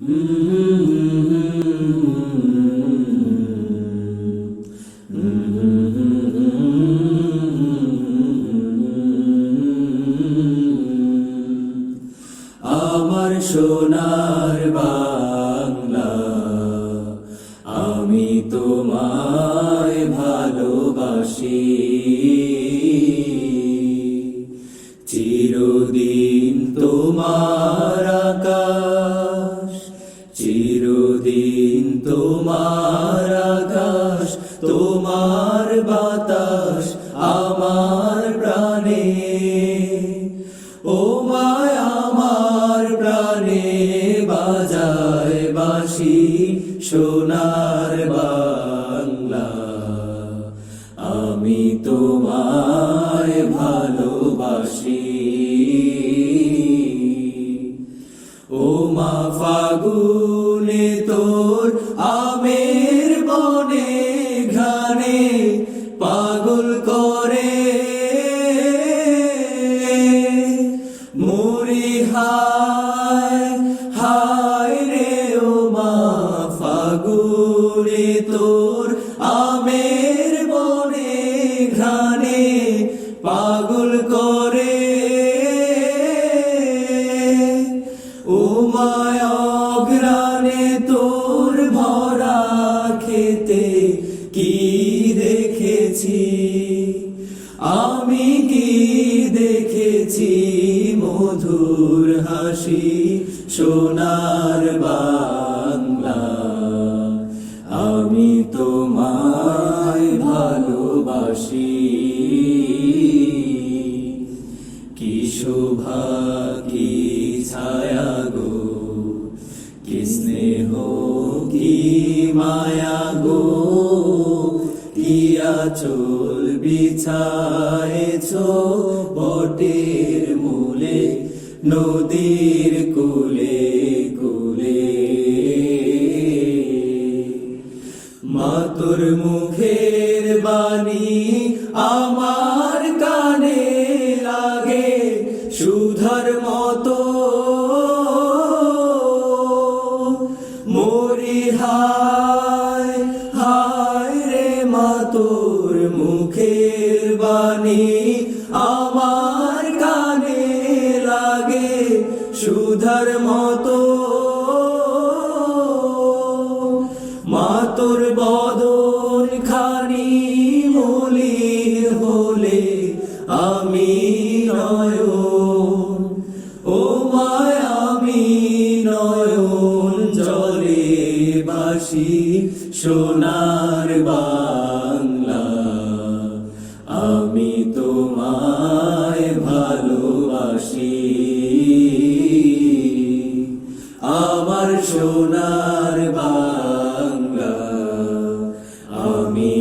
আমার সোনার বাংলা, আমি তোমায় ভালোবাসি। চিরদিন তোমার আকাশ, চিরদিন তোমার আকাশ, তোমার বাতাস আমার প্রাণে। ও মায় আমার প্রাণে বাজায় বাঁশি সোনার বাংলা, আমি তোমায় ভালোবাসি। ও মা ফাগুনে তোর আমের বনে ঘ্রাণে পাগল করে মরি, হায় হায় রে। ও মা ফাগুনে তোর আমের বনে ঘ্রাণে পাগল করে। ও মায় অঘ্রাণে তোর ভরা খেতে কি দেখেছি, আমি কি দেখেছি মধুর হাসি সোনার বাংলা, আমি তোমায় ভালোবাসি। কি শোভা কি ছায়া গো, কি স্নেহ কি মায়া গো, কি আঁচল বিছায়েছো বটের মূলে নদীর কূলে কূলে। মা তোর মুখের বাণী আমার কানে লাগে সুধার মতো, মরি হায় হায় রে। মা তোর মুখের বাণী আমার কানে লাগে সুধার মতো, মা তোর বদন খানি মলিন হলে আমি নয়ন, ও মায় আমি নয়ন জলে বাসি সোনার বাংলা, আমি তোমায় ভালোবাসি। আমার সোনার বাংলা, আমি